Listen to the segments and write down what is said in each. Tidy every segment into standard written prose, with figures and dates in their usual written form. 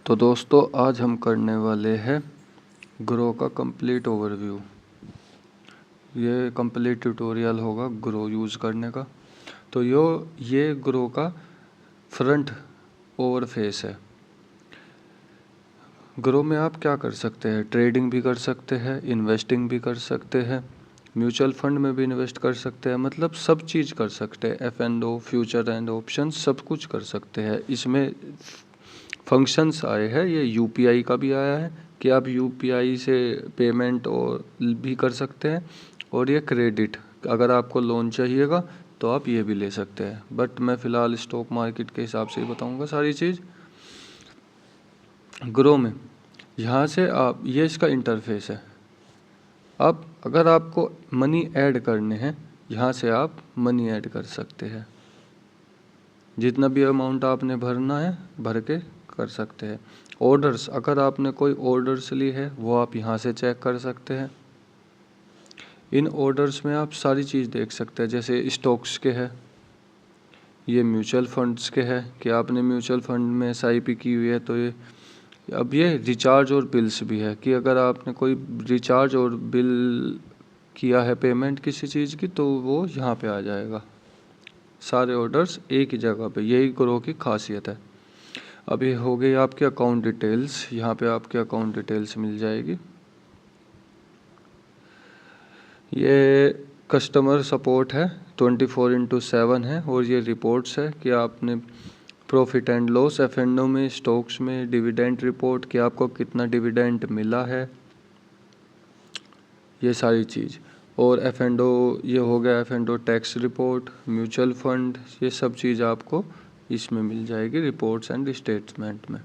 तो दोस्तों आज हम करने वाले हैं ग्रो का कंप्लीट ओवरव्यू। ये कंप्लीट ट्यूटोरियल होगा ग्रो यूज़ करने का। तो ये ग्रो का फ्रंट ओवर फेस है। ग्रो में आप क्या कर सकते हैं? ट्रेडिंग भी कर सकते हैं, इन्वेस्टिंग भी कर सकते हैं, म्यूचुअल फंड में भी इन्वेस्ट कर सकते हैं, मतलब सब चीज़ कर सकते हैं। F&O, फ्यूचर एंड ऑप्शन सब कुछ कर सकते हैं। इसमें फंक्शंस आए हैं, ये यूपीआई का भी आया है कि आप यूपीआई से पेमेंट और भी कर सकते हैं, और ये क्रेडिट, अगर आपको लोन चाहिएगा तो आप ये भी ले सकते हैं। बट मैं फ़िलहाल स्टॉक मार्केट के हिसाब से ही बताऊंगा सारी चीज़। ग्रो में यहाँ से आप, ये इसका इंटरफेस है। अब अगर आपको मनी ऐड करने हैं, यहाँ से आप मनी ऐड कर सकते हैं। जितना भी अमाउंट आपने भरना है भर के कर सकते हैं। ऑर्डर्स, अगर आपने कोई ऑर्डर्स ली है वो आप यहाँ से चेक कर सकते हैं। इन ऑर्डर्स में आप सारी चीज़ देख सकते हैं, जैसे स्टॉक्स के है, ये म्यूचुअल फंड्स के है कि आपने म्यूचुअल फंड में SIP की हुई है तो ये। अब ये रिचार्ज और बिल्स भी है कि अगर आपने कोई रिचार्ज और बिल किया है पेमेंट किसी चीज़ की तो वो यहाँ पे आ जाएगा। सारे ऑर्डर्स एक ही जगह पे, यही ग्रो की खासियत है। अब ये हो गई आपकी अकाउंट डिटेल्स, यहाँ पे आपके अकाउंट डिटेल्स मिल जाएगी। ये कस्टमर सपोर्ट है, 24/7 है, और ये रिपोर्ट्स है कि आपने प्रॉफिट एंड लॉस, F&O में, स्टॉक्स में, डिविडेंड रिपोर्ट कि आपको कितना डिविडेंड मिला है, ये सारी चीज़। और F&O ये हो गया, F&O tax report, mutual fund, ये सब चीज़ आपको इसमें मिल जाएगी रिपोर्ट्स एंड स्टेटमेंट में।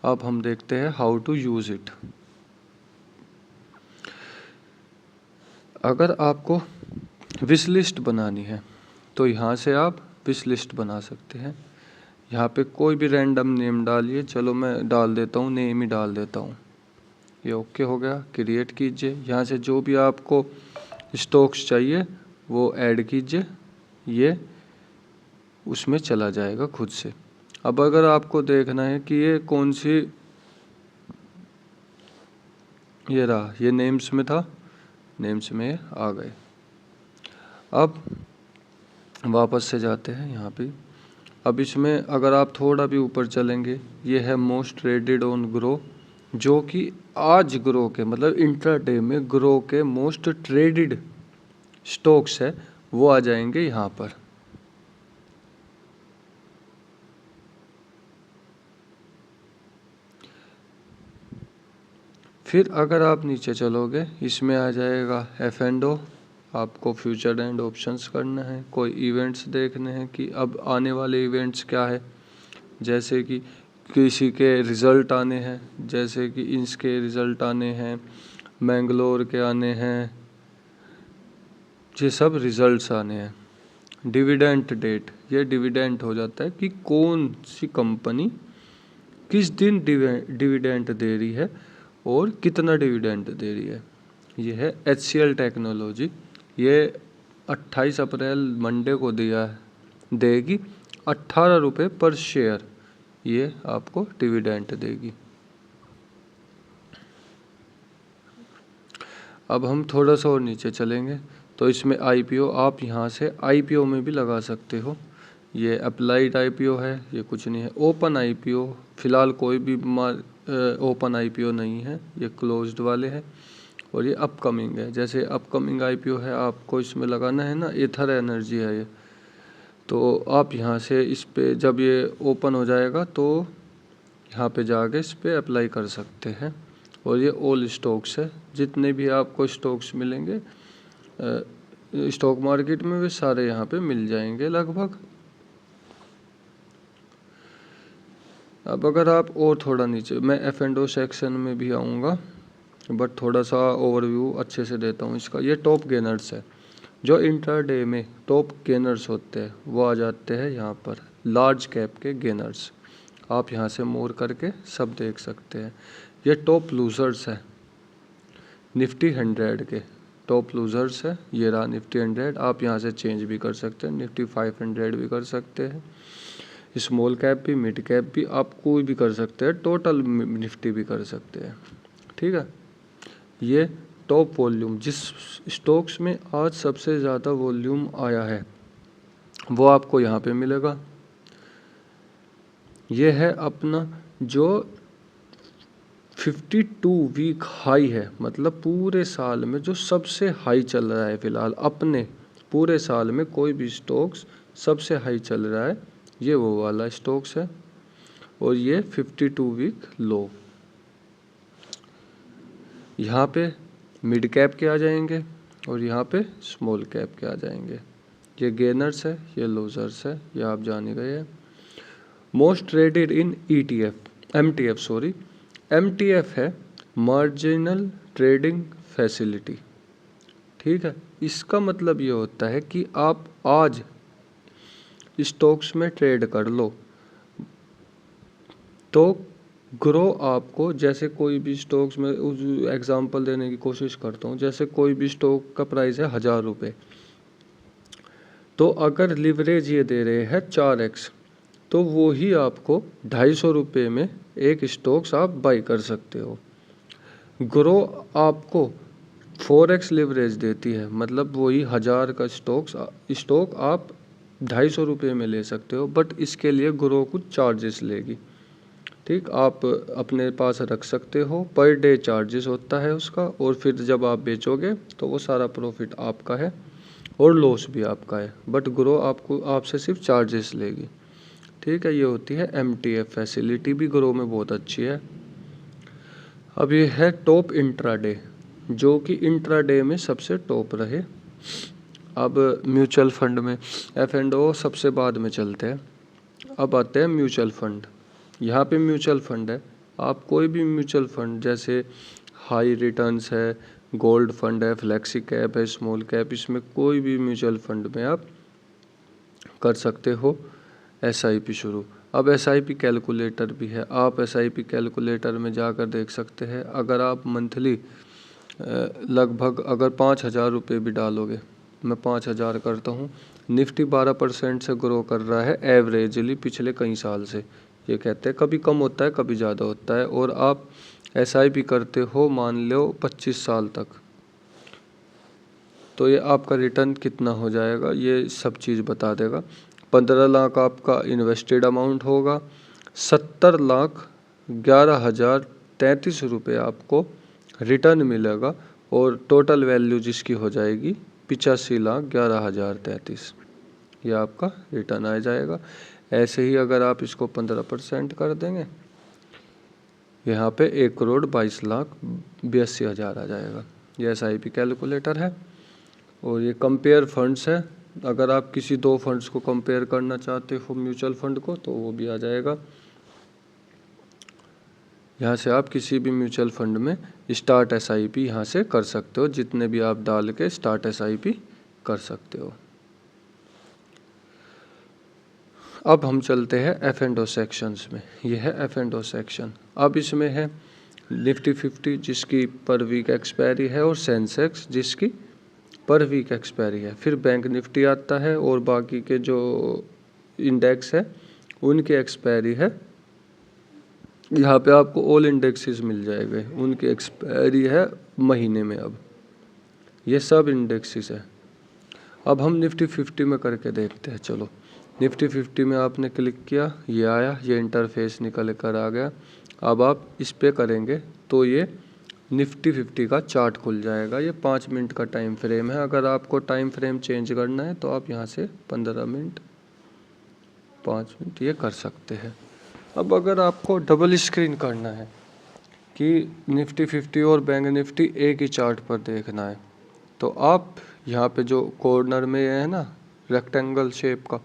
अब हम देखते हैं हाउ टू यूज़ इट। अगर आपको विश लिस्ट बनानी है तो यहाँ से आप विश लिस्ट बना सकते हैं। यहाँ पे कोई भी रैंडम नेम डालिए, चलो मैं डाल देता हूँ, नेम ही डाल देता हूँ। ये ओके हो गया, क्रिएट कीजिए। यहाँ से जो भी आपको स्टॉक्स चाहिए वो ऐड कीजिए, ये उसमें चला जाएगा खुद से। अब अगर आपको देखना है कि ये कौन सी, ये रहा, ये नेम्स में था, नेम्स में आ गए। अब वापस से जाते हैं यहाँ पे। अब इसमें अगर आप थोड़ा भी ऊपर चलेंगे, ये है मोस्ट ट्रेडेड ऑन ग्रो, जो कि आज ग्रो के, मतलब इंट्राडे में ग्रो के मोस्ट ट्रेडेड स्टॉक्स है, वो आ जाएंगे यहाँ पर। फिर अगर आप नीचे चलोगे, इसमें आ जाएगा F&O, आपको फ्यूचर एंड ऑप्शंस करना है, कोई इवेंट्स देखने हैं कि अब आने वाले इवेंट्स क्या है, जैसे कि किसी के रिज़ल्ट आने हैं, जैसे कि इसके रिज़ल्ट आने हैं, मैंगलोर के आने हैं, ये सब रिज़ल्ट्स आने हैं। डिविडेंट डेट, ये डिविडेंट हो जाता है कि कौन सी कंपनी किस दिन डिविडेंट दे रही है और कितना डिविडेंट दे रही है। ये है HCL टेक्नोलॉजी, ये 28 अप्रैल मंडे को देगी 18 रुपये पर शेयर, ये आपको डिविडेंट देगी। अब हम थोड़ा सा और नीचे चलेंगे तो इसमें IPO, आप यहाँ से IPO में भी लगा सकते हो। ये अप्लाइड IPO है, ये कुछ नहीं है। ओपन IPO फ़िलहाल कोई भी ओपन IPO नहीं है, ये क्लोज्ड वाले हैं। और ये अपकमिंग है, जैसे अपकमिंग IPO है, आपको इसमें लगाना है ना, एथर एनर्जी है ये, तो आप यहाँ से इस पे जब ये ओपन हो जाएगा तो यहाँ पे जाके इस पे अप्लाई कर सकते हैं। और ये ऑल स्टॉक्स है, जितने भी आपको स्टॉक्स मिलेंगे स्टॉक मार्केट में, वे सारे यहाँ पे मिल जाएंगे लगभग। अब अगर आप और थोड़ा नीचे, मैं F&O सेक्शन में भी आऊँगा, बट थोड़ा सा ओवरव्यू अच्छे से देता हूँ इसका। ये टॉप गेनर्स है, जो इंट्राडे में टॉप गेनर्स होते हैं वो आ जाते हैं यहाँ पर, लार्ज कैप के गेनर्स। आप यहाँ से मोर करके सब देख सकते हैं। ये टॉप लूजर्स है, निफ्टी 100 के टॉप लूजर्स है, ये रहा निफ्टी 100। आप यहाँ से चेंज भी कर सकते हैं, निफ्टी 500 भी कर सकते हैं। स्मॉल कैप भी, मिड कैप भी, आप कोई भी कर सकते हैं, टोटल निफ्टी भी कर सकते हैं। ठीक है, ये टॉप वॉल्यूम जिस स्टॉक्स में आज सबसे ज़्यादा वॉल्यूम आया है वो आपको यहाँ पे मिलेगा। ये है अपना जो 52 वीक हाई है, मतलब पूरे साल में जो सबसे हाई चल रहा है फिलहाल, अपने पूरे साल में कोई भी स्टॉक्स सबसे हाई चल रहा है, ये वो वाला स्टॉक्स है। और ये 52 वीक लो। यहाँ पे मिड कैप के आ जाएंगे और यहाँ पे स्मॉल कैप के आ जाएंगे। ये गेनर्स है, ये लूजर्स है, ये आप जान ही गए हैं। Most traded in MTF sorry, MTF है मार्जिनल ट्रेडिंग फैसिलिटी। ठीक है, इसका मतलब ये होता है कि आप आज स्टॉक्स में ट्रेड कर लो तो ग्रो आपको, जैसे कोई भी स्टॉक्स में एग्जांपल देने की कोशिश करता हूँ, जैसे कोई भी स्टॉक का प्राइस है 1000 रुपये, तो अगर लिवरेज ये दे रहे हैं 4x, तो वो ही आपको 250 रुपये में एक स्टॉक्स आप बाई कर सकते हो। ग्रो आपको 4x लिवरेज देती है, मतलब वही 1000 का स्टॉक आप 250 रुपये में ले सकते हो, बट इसके लिए ग्रो कुछ चार्जेस लेगी। ठीक, आप अपने पास रख सकते हो, पर डे चार्जेस होता है उसका, और फिर जब आप बेचोगे तो वो सारा प्रॉफिट आपका है और लॉस भी आपका है, बट ग्रो आपको आपसे सिर्फ चार्जेस लेगी। ठीक है, ये होती है MTF फैसिलिटी, भी ग्रो में बहुत अच्छी है। अब ये है टॉप इंट्राडे, जो कि इंट्राडे में सबसे टॉप रहे। अब म्यूचुअल फंड में F&O सबसे बाद में चलते हैं। अब आते हैं म्यूचुअल फंड। यहाँ पे म्यूचुअल फंड है, आप कोई भी म्यूचुअल फंड, जैसे हाई रिटर्न्स है, गोल्ड फंड है, फ्लेक्सी कैप है, स्मॉल कैप, इसमें कोई भी म्यूचुअल फंड में आप कर सकते हो SIP शुरू। अब SIP कैलकुलेटर भी है, आप SIP कैलकुलेटर में जाकर देख सकते हैं। अगर आप मंथली लगभग अगर 5000 रुपये भी डालोगे, मैं 5000 करता हूँ, निफ्टी 12% से ग्रो कर रहा है एवरेजली पिछले कई साल से। ये कहते हैं कभी कम होता है कभी ज़्यादा होता है, और आप SIP करते हो मान लो 25 साल तक, तो ये आपका रिटर्न कितना हो जाएगा ये सब चीज़ बता देगा। 15 लाख आपका इन्वेस्टेड अमाउंट होगा, 70,11,033 रुपये आपको रिटर्न मिलेगा, और टोटल वैल्यू जिसकी हो जाएगी 85,11,033, ये आपका रिटर्न आ जाएगा। ऐसे ही अगर आप इसको 15% कर देंगे, यहाँ पे 1,22,82,000 आ जाएगा। ये SIP कैलकुलेटर है। और ये कंपेयर फंड्स है, अगर आप किसी दो फंड्स को कंपेयर करना चाहते हो म्यूचुअल फंड को, तो वो भी आ जाएगा। यहाँ से आप किसी भी म्यूचुअल फंड में स्टार्ट SIP यहाँ से कर सकते हो, जितने भी आप डाल के स्टार्ट SIP कर सकते हो। अब हम चलते हैं F&O सेक्शंस में। यह है F&O सेक्शन। अब इसमें है निफ्टी 50 जिसकी पर वीक एक्सपायरी है, और सेंसेक्स जिसकी पर वीक एक्सपायरी है। फिर बैंक निफ्टी आता है, और बाकी के जो इंडेक्स है उनकी एक्सपायरी है। यहाँ पे आपको ऑल इंडेक्सेस मिल जाएंगे, उनकी एक्सपायरी है महीने में। अब ये सब इंडेक्सेस है। अब हम निफ्टी 50 में करके देखते हैं। चलो, निफ्टी 50 में आपने क्लिक किया, ये आया, ये इंटरफेस निकल कर आ गया। अब आप इस पे करेंगे तो ये निफ्टी 50 का चार्ट खुल जाएगा। ये 5 मिनट का टाइम फ्रेम है। अगर आपको टाइम फ्रेम चेंज करना है तो आप यहाँ से 15 मिनट, 5 मिनट ये कर सकते हैं। अब अगर आपको डबल स्क्रीन करना है कि निफ्टी 50 और बैंक निफ्टी एक ही चार्ट पर देखना है, तो आप यहाँ पे जो कॉर्नर में है ना रेक्टेंगल शेप का,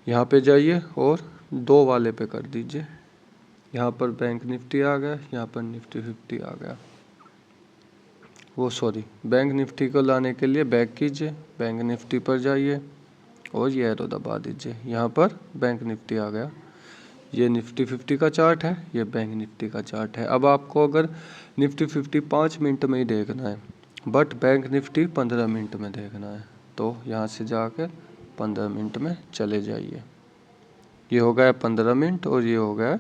यहाँ पे जाइए और 2 वाले पे कर दीजिए। यहाँ पर बैंक निफ्टी आ गया, यहाँ पर निफ्टी 50 आ गया। वो सॉरी, बैंक निफ्टी को लाने के लिए बैक कीजिए, बैंक निफ्टी पर जाइए और ये एरो दबा दीजिए। यहाँ पर बैंक निफ्टी आ गया। ये निफ्टी 50 का चार्ट है, ये बैंक निफ्टी का चार्ट है। अब आपको अगर निफ्टी 50 5 मिनट में ही देखना है, बट बैंक निफ्टी 15 मिनट में देखना है, तो यहाँ से जाकर 15 मिनट में चले जाइए। ये हो गया 15 मिनट और ये हो गया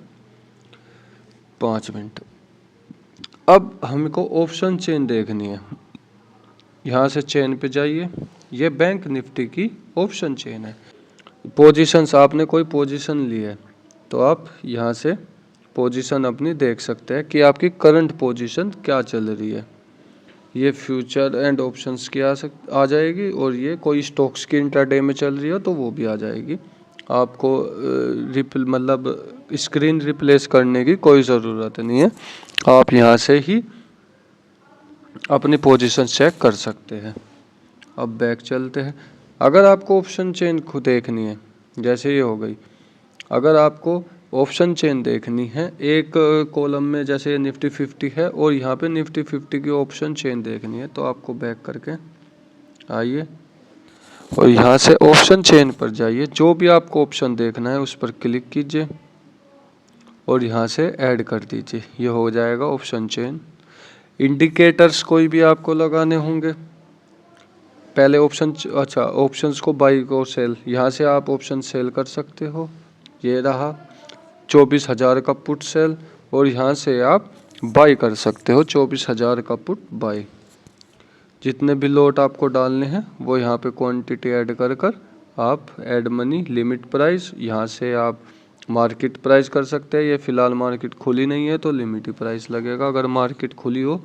5 मिनट। अब हमको ऑप्शन चेन देखनी है। यहाँ से चेन पे जाइए, ये बैंक निफ्टी की ऑप्शन चेन है। पोजीशंस, आपने कोई पोजीशन ली है तो आप यहाँ से पोजीशन अपनी देख सकते हैं कि आपकी करंट पोजीशन क्या चल रही है। ये फ्यूचर एंड ऑप्शंस की आ जाएगी, और ये कोई स्टॉक्स की इंट्राडे में चल रही है तो वो भी आ जाएगी। आपको मतलब स्क्रीन रिप्लेस करने की कोई ज़रूरत नहीं है, आप यहाँ से ही अपनी पोजीशन चेक कर सकते हैं। अब बैक चलते हैं। अगर आपको ऑप्शन चेन खुद देखनी है, जैसे ये हो गई, अगर आपको ऑप्शन चेन देखनी है एक कॉलम में, जैसे निफ्टी 50 है और यहाँ पे निफ्टी 50 की ऑप्शन चेन देखनी है, तो आपको बैक करके आइए और यहाँ से ऑप्शन चेन पर जाइए। जो भी आपको ऑप्शन देखना है उस पर क्लिक कीजिए और यहाँ से ऐड कर दीजिए, ये हो जाएगा ऑप्शन चेन। इंडिकेटर्स कोई भी आपको लगाने होंगे, पहले ऑप्शन, अच्छा ऑप्शंस को बाई को सेल, यहाँ से आप ऑप्शन सेल कर सकते हो। ये रहा 24,000 का पुट सेल, और यहाँ से आप बाई कर सकते हो 24,000 का पुट बाई। जितने भी लॉट आपको डालने हैं वो यहाँ पे क्वांटिटी ऐड कर आप ऐड मनी लिमिट प्राइस, यहाँ से आप मार्केट प्राइस कर सकते हैं। ये फ़िलहाल मार्केट खुली नहीं है तो लिमिट ही प्राइस लगेगा। अगर मार्केट खुली हो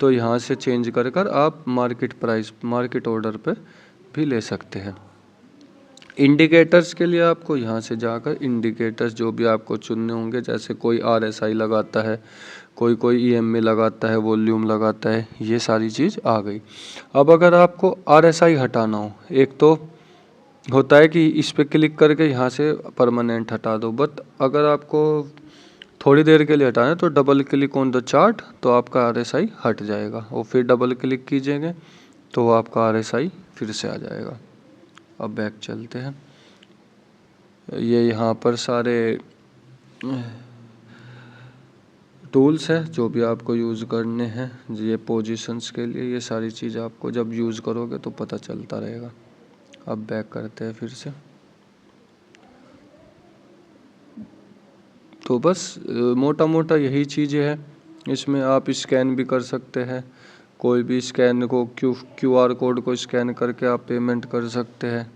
तो यहाँ से चेंज कर आप मार्केट प्राइस, मार्केट ऑर्डर पे भी ले सकते हैं। इंडिकेटर्स के लिए आपको यहाँ से जाकर इंडिकेटर्स जो भी आपको चुनने होंगे, जैसे कोई RSI लगाता है, कोई EMA लगाता है, वॉल्यूम लगाता है, ये सारी चीज़ आ गई। अब अगर आपको RSI हटाना हो, एक तो होता है कि इस पर क्लिक करके यहाँ से परमानेंट हटा दो, बट अगर आपको थोड़ी देर के लिए हटाना है तो double click on the chart, तो आपका RSI हट जाएगा, और फिर डबल क्लिक कीजिएगा तो आपका RSI फिर से आ जाएगा। अब बैक चलते हैं। ये यहाँ पर सारे टूल्स है जो भी आपको यूज़ करने हैं, ये पोजीशंस के लिए, ये सारी चीज़ आपको जब यूज़ करोगे तो पता चलता रहेगा। अब बैक करते हैं फिर से। तो बस मोटा मोटा यही चीज़ें हैं। इसमें आप स्कैन भी कर सकते हैं, कोई भी स्कैन को QR कोड को स्कैन करके आप पेमेंट कर सकते हैं।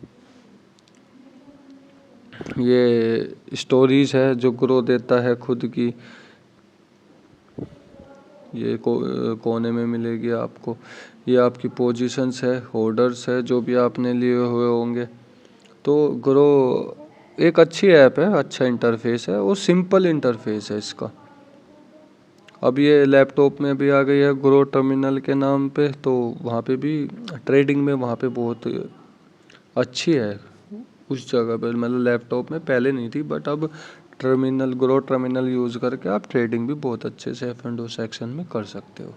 ये स्टोरीज है जो ग्रो देता है खुद की, ये कोने में मिलेगी आपको। ये आपकी पोजीशंस है, होल्डर्स है जो भी आपने लिए हुए होंगे। तो ग्रो एक अच्छी ऐप है, अच्छा इंटरफेस है और सिंपल इंटरफेस है इसका। अब ये लैपटॉप में भी आ गई है ग्रो टर्मिनल के नाम पे, तो वहाँ पे भी ट्रेडिंग में वहाँ पे बहुत अच्छी है उस जगह पे, मतलब लैपटॉप में पहले नहीं थी, बट अब ग्रो टर्मिनल यूज़ करके आप ट्रेडिंग भी बहुत अच्छे से F&O सेक्शन में कर सकते हो।